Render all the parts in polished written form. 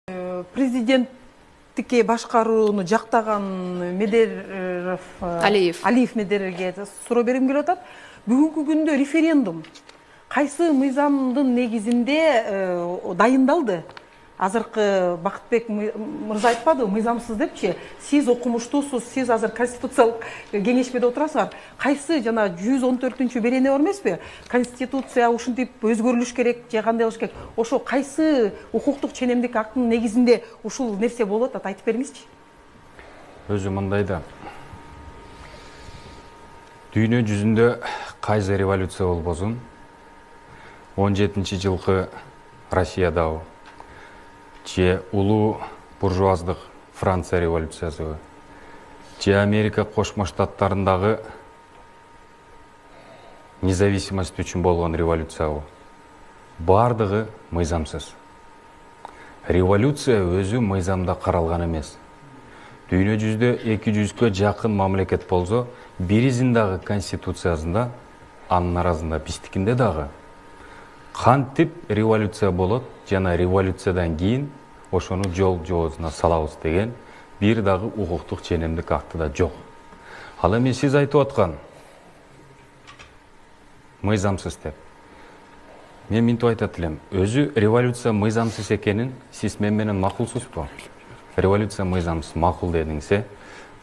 Президенттикке башкарууну жактаган Медеров Алиев Медерге суроо бергим келип атат. Бүгүнкү күндө референдум кайсы мыйзамдын негизинде дайындалды? Азыркы Бакытбек мырза айтпадыбы, мыйзамсыз депчи? Сиз окумуштуусуз, сиз азыр конституциялык кеңешмеде отурасыңар. Кайсы жана 114-чү берене бар эмеспи? Конституция ушинтип өзгөрүлүш керек, же кандай болуш керек? Ошо кайсы укуктук ченемдик актын негизинде ушул нерсе болуп атат, айтып бериңизчи. Өзү мындай да. Дүйнө жүзүндө кайсы революция болбосун, 17-жылкы Россиядагы же улуу буржуаздык Франция революциясы, же Америка Кошмо Штаттарындагы независимость үчүн болгон революция, бардыгы мыйзамсыз. Революция өзү мыйзамда каралган эмес. Дүйнө жүзүндө 200-кө жакын мамлекет болсо, биризин дагы конституциясында, анын арасында биздикинде дагы кантип революция болот, жана революциядан кийин ошону жол жоосуна салабыз деген бир дагы укуктук ченемдик актыда жок. Ал эми сиз айтып аткан мыйзамсыз деп. Мен минтип айтат элем, өзү революция мыйзамсыз экенин сиз мен менен макулсузбу? Революция мыйзамсыз макул дедиңиз,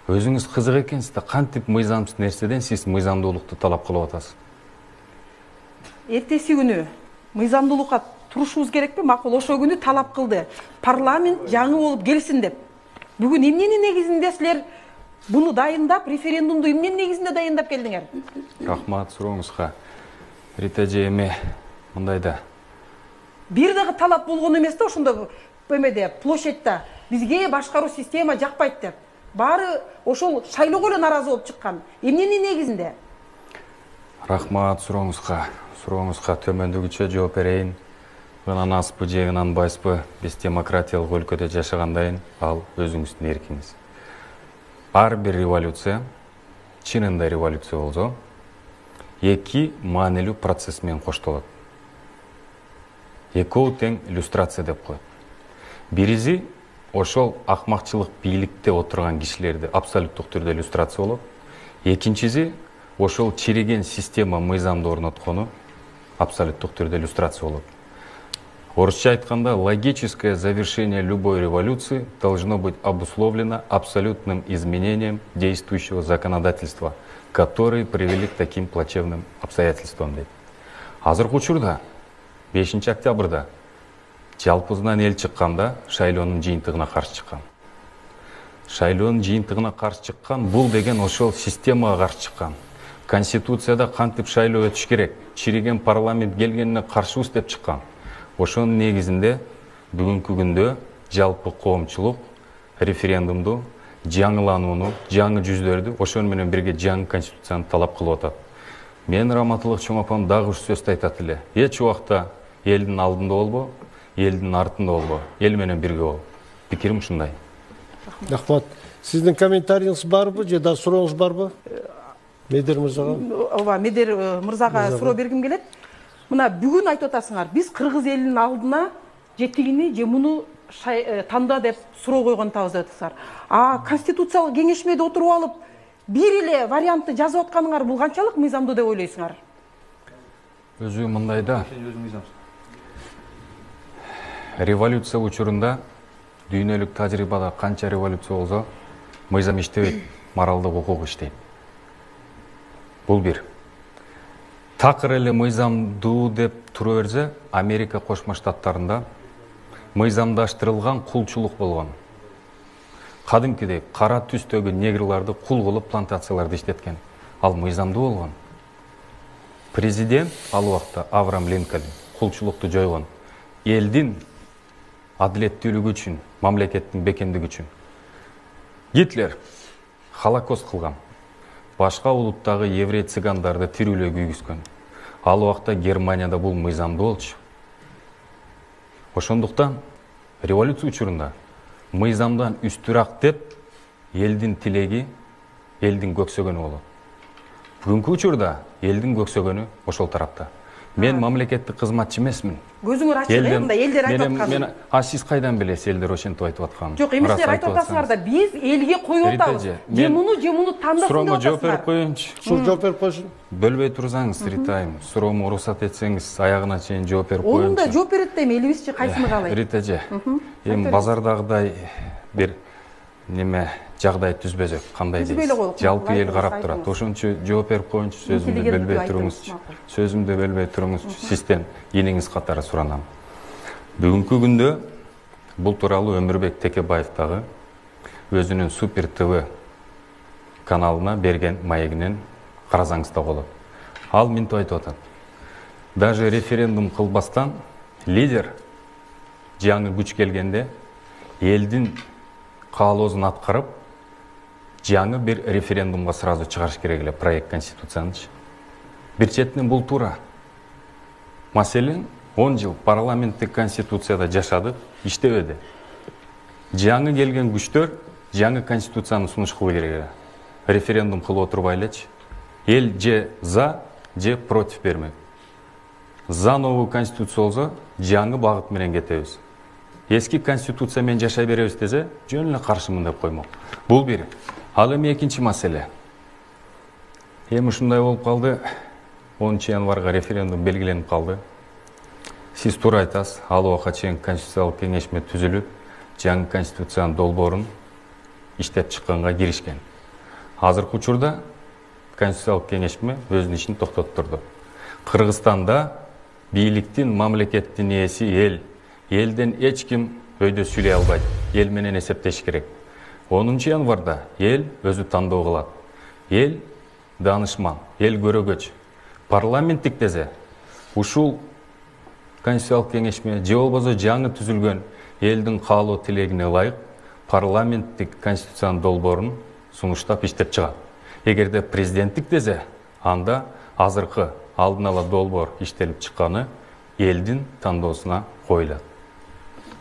өзүңүз кызык экенсиз да, кантип мыйзамсыз нерседен сиз мыйзамдуулукту талап кылып атасыз? Эртеси күнү мыйзамдуулукка турушубуз керекпи? Макул, ошол күнү талап кылды. Парламент жаңы болуп келсин деп. Бүгүн эмненин негизинде силер буну дайындап, референдумду эмненин негизинде дайындап келдиңер? Рахмат сурооңузга. Рита эми мындай да. Бир дагы талап болгон эмес да, ошондо эмеде, площадьта бизге башкаруу система жакпайт деп. Баары ошол шайлоого эле наразы болуп чыккан. Эмненин негизинде? Рахмат сурооңузга төмөндөгүчө жооп берейин. Гынан аспы же гынан байспы, биз демократиялык өлкөдө жашагандайын, ал өзүңүздүн эркиңиз. Ар бир революция, чынында революция болсо, эки маанилүү процесс менен коштолот. Экөө тең иллюстрация деп коет. Бириси ошол акмакчылык бийликте отурган кишилерди абсолюттук түрдө иллюстрация болот. Экинчиси ошол чириген система мыйзамды орноткону абсолюттук түрдө иллюстрация болот. Орусча айтканда, логическое завершение любой революции должно быть обусловлено абсолютным изменением действующего законодательства, которые привели к таким плачевным обстоятельствам. Азыркы учурда 5 октябрда жалпысынан эл чыкканда шайлоонун жыйынтыгына каршы чыккан. Шайлоонун жыйынтыгына каршы чыккан, бул деген ошол системага каршы чыккан. Конституцияда кантип шайлоо өтүш керек, чириген парламент келгенине каршыбыз деп чыккан. Ошонун негизинде бүгүнкү күндө жалпы коомчулук референдумду, жаңыланууну, жаңы жүздөрдү, ошону менен бирге жаңы конституцияны талап кылып атат. Мен Раматылык чоң апам дагы ушу сөздү айтат эле. Эч убакта элдин алдында болбо, элдин артында болбо, эл менен бирге бол. Пикирим ушундай. Рахмат. Сиздин комментарийиңиз барбы же да сурооңуз барбы? Медер мырзага? Ооба, Медер мырзага суроо бергим келет. Мына бүгүн айтып атасыңар, биз кыргыз элинин алдына же тигини же муну танда деп суроо койгон табыз деп атасыңар. Конституциялык кеңешмеде отуруп алып, бир эле вариантты жазып атканыңар бул канчалык мыйзамдуу деп ойлойсуңар? Өзү мындай да. Революция учурунда дүйнөлүк тажрыйбада канча революция болсо, мыйзам иштебейт, моралдык укук иштейт. Бул бир. Такыр эле мыйзамдуу деп тура берсе, Америка Кошмо Штаттарында мыйзамдаштырылган кулчулук болгон. Кадимкидей кара түстөгү негрларды кул кылып плантацияларды иштеткен. Ал мыйзамдуу болгон. Президент ал убакта Авраам Линкольн кулчулукту жойгон. Элдин адилеттүүлүгү үчүн, мамлекеттин бекемдиги үчүн. Гитлер Холокост кылган. Башка улуттагы еврей цыгандарды тирүүлөй күйгүзгөн. Ал убакта Германияда бул мыйзамдуу болчу. Ошондуктан революция учурунда мыйзамдан үстүрак деп элдин тилеги, элдин көксөгөнү болот. Бүгүнкү учурда элдин көксөгөнү ошол тарапта. Мен мамлекеттик кызматчы эмесмин. Көзүңөр ачык, мындай элдер айтып аткан. Мен сиз кайдан билесиз элдер ошентип айтып атканын? Жок, эместер айтып атасыңар да, биз элге коюп атабыз. Же муну тандасың деп атасыңар. Суроомо жооп берип коеюнчу. Жооп берип койсун. Бөлбөй турсаңыз, Ритайым, суроомо уруксат этсеңиз, аягына чейин жооп берип коеюнчу. Ону да жооп берет дейм, элибизчи кайсыны каалайт? Рита эже, эми базардагыдай бир неме жагдай түзбөсөк кандай дейсиз? Жалпы эл карап турат. Ошончо жооп берип коеюнчу, сөзүмдү бөлбөй туруңузчу. Сөзүмдү бөлбөй туруңузчу. Сизден иниңиз катары суранам. Бүгүнкү күндө бул тууралуу Өмүрбек Текебаев дагы өзүнүн Супер ТВ каналына берген маегинен карасаңыз да болот. Ал мынтип айтып атат. Даже референдум кылбастан лидер жаңы күч келгенде элдин каалоосун аткарып жаңы бир референдумга сразу чыгарыш керек эле проект конституциянычы. Бир четинен бул туура. Маселен 10 жыл парламенттик конституцияда жашадык, иштебеди. Жаңы келген күчтөр жаңы конституцияны сунуш кылуу керек эле. Референдум кылып отурбай элечи. Эл же за, же против бермек. За новый конституция болсо, жаңы багыт менен кетебиз. Эски конституция менен жашай беребиз десе, жөн эле каршымын деп коймок. Бул бир. Ал эми экинчи маселе. Эми ушундай болуп калды. 10 январга референдум белгиленип калды. Сиз туура айтасыз, ал убакка чейин конституциялык кеңешме түзүлүп, жаңы конституциянын долбоорун иштеп чыкканга киришкен. Азыркы учурда конституциялык кеңешме өзүнүн ишин токтоттурду. Кыргызстанда бийликтин, мамлекеттин ээси эл. Элден эч ким өйдө сүйлөй албайт. Эл менен эсептеш керек. 10 январда эл өзү тандоо кылат. Эл данышман, эл көрөгөч. Парламенттик десе, ушул конституциялык кеңешме же болбосо жаңы түзүлгөн элдин каалоо тилегине ылайык парламенттик конституциянын долбоорун сунуштап иштеп чыгат. Эгерде президенттик десе, анда азыркы алдын ала долбоор иштелип чыкканы элдин тандоосуна коюлат.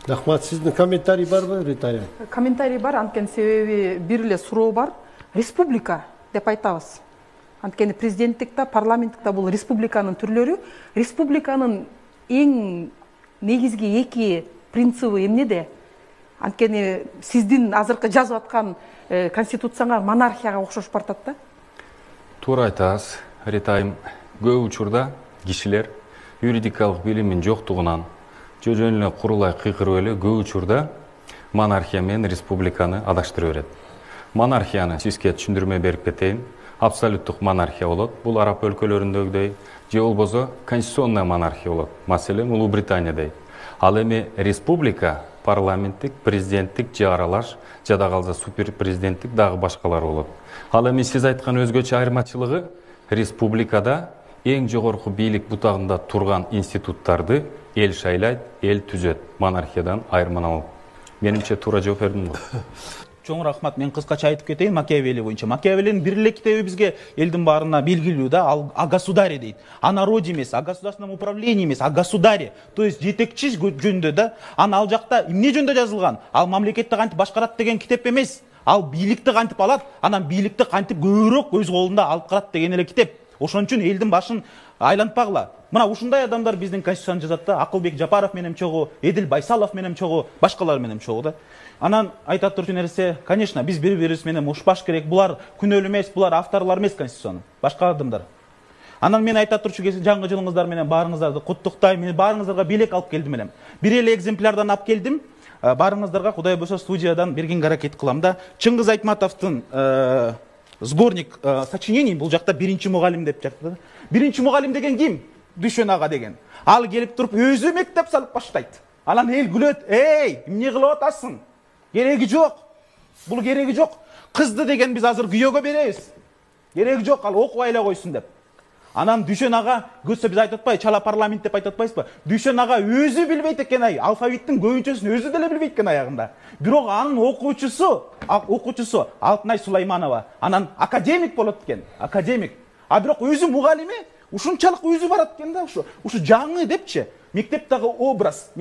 Рахмат, сиздин комментарий барбы, Ритая? Комментарий бар, анткени себеби бир эле суроо бар. Республика деп айтабыз. Анткени президенттикте, парламенттикте бул республиканын түрлөрү. Республиканын эң негизги эки принципи эмнеде? Анткени сиздин азыркы жазып аткан конституцияңа монархияга окшош бартат да? Туура айтасыз, Ритайым. Көп учурда кишилер юридикалык билимин жоктугунан жөн эле курулай кыйкырып эле көп учурда монархия менен республиканы адаштыра берет. Монархияны сизге түшүндүрмө берип кетейин. Абсолюттук монархия болот. Бул араб өлкөлөрүндөгүдөй, же болбосо конституционная монархия болот. Маселен, Улуу Британиядей. Ал эми республика, парламенттик, президенттик же аралаш, жада калса супер президенттик дагы башкалар болот. Ал эми сиз айткан өзгөчө айырмачылыгы республикада эң жогорку бийлик бутагында турган институттарды эл шайлайт, эл түзөт. Монархиядан айырмаланып. Менимче туура жооп бердим го. Чоң рахмат, мен кыскача айтып кетейин Макиавелли боюнча. Макиавеллинин бир эле китеби бизге элдин баарына белгилүү да, ал о государе дейт. О народе эмес, о государственном управлении эмес, о государе. То есть жетекчи жөнүндө да. Аны ал жакта эмне жөнүндө жазылган? Ал мамлекетти кантип башкарат деген китеп эмес. Ал бийликти кантип алат, анан бийликти кантип көбүрөөк өз колунда алып карат деген эле китеп. Ошон үчүн элдин башын айлантпагыла. Мына ушундай адамдар биздин конституцияны жазат да. Акылбек Жапаров менен чогуу, Эдил Байсалов менен чогуу, башкалар менен чогуу да. Анан айтат турчу нерсе, конечно, биз бири-бирибиз менен ушпаш керек. Булар күнөөлүү эмес, булар авторлор эмес конституциянын. Башка адамдар. Анан мен айтат турчу жаңы жылыңыздар менен баарыңыздарды куттуктайм. Мен баарыңыздарга белек алып келдим элем. Бир эле экземплярдан алып келдим. Баарыңыздарга Кудай болсо студиядан бергенге аракет кылам да. Чыңгыз Айтматовдун сборник сочинений бул жакта биринчи мугалим деп жатты. Биринчи мугалим деген ким? Дүшөн ага деген. Ал келип туруп өзү мектеп салып баштайт. Анан эл күлөт. Эй, эмне кылып атасың? Кереги жок. Бул кереги жок. Кызды деген биз азыр күйөөгө беребиз. Кереги жок, ал окуп айла койсун деп. Анан Дүшөн ага, көзсө биз айтып атпайбы, чала парламент деп айтып атпайбызбы? Дүшөн ага өзү билбейт экен ай, алфавиттин көбүнчөсүн өзү деле билбейт экен аягында. Бирок анын окуучусу Алтынай Сулайманова, анан академик болот экен, академик. А бирок өзү мугалими, ушунчалык өзү барат экен да, ушу жаңы депчи. Мектептагы образ.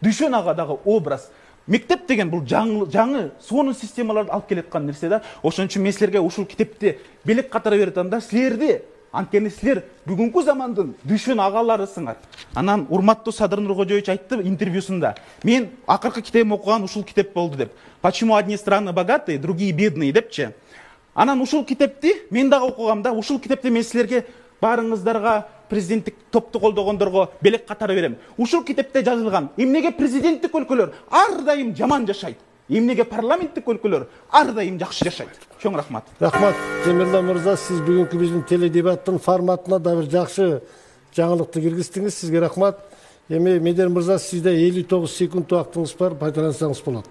Дүшөн ага дагы образ. Мектеп деген бул жаңы сонун системаларды алып келеткан нерсе да. Ошон үчүн мен силерге ушул китепти белек катары беретем да, силерди Анткени силер бүгүнкү замандын дүшүн агаларысыңар. Анан урматтуу Садыр Нуркожоевич айтты интервьюсунда. Мен акыркы китебим окуган ушул китеп болду деп. Почему одни страны богатые, другие бедные депчи. Анан ушул китепти мен дагы окугам да, ушул китепти мен силерге баарыңыздарга президенттик топту колдогондорго белек катары берем. Ушул китепте жазылган эмнеге президенттик өлкөлөр ар дайым жаман жашайт, эмнеге парламенттик өлкөлөр ар дайым жакшы жашайт. Чоң рахмат. Рахмат, Темирлан мырза, сиз бүгүнкү биздин теледебаттын форматына да бир жакшы жаңылыкты киргиздиңиз. Сизге рахмат. Эми Медер мырза, сизде 59 секунд убактыңыз бар, пайдалансаңыз болот.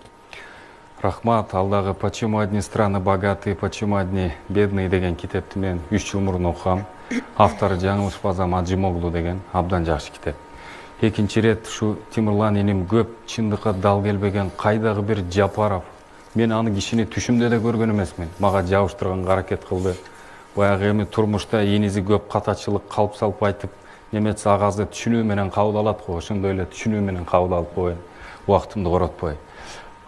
Рахмат, алдағы «Почему одни страны богатые, почему одни бедные» деген китепти мен 3 жыл мурун окугам. Автору жаңылышпасам Аджимоглу деген абдан жакшы китеп. Экинчи рет ушу Тимирлан энем көп чындыкка дал келбеген кайдагы бир Жапаров. Мен аны кишини түшүмдө да көргөн эмесмин. Мага жабыштырганга аракет кылды. Баягы эми турмушта энизи көп катачылык калп салып айтып, неметсе агазды түшүнүү менен кабыл алат го. Ошондой эле түшүнүү менен кабыл алып коеюн. Убактымды коротпой.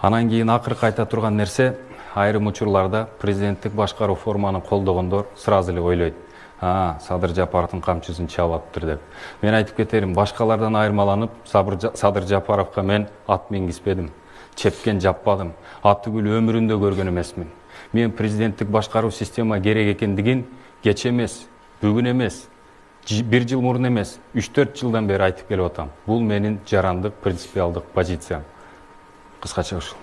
Анан кийин акыркы айта турган нерсе, айрым учурларда президенттик башкаруу форманы колдогондор сразу эле ойлойт. Садыр Жапаровдун камчысын чабаптыр деп. Мен айтып кетерим, башкалардан айырмаланып, Садыр Жапаровго мен ат мингизбедим, чепкен жаппадым, аттыгүл өмүрүндө көргөн эмесмин. Мен президенттик башкаруу система керек экендигин кеч эмес, бүгүн эмес, 1 жыл мурун эмес, 3-4 жылдан бери айтып келип атам. Бул менин жарандык принципиалдык позициям. Кыскача ушул.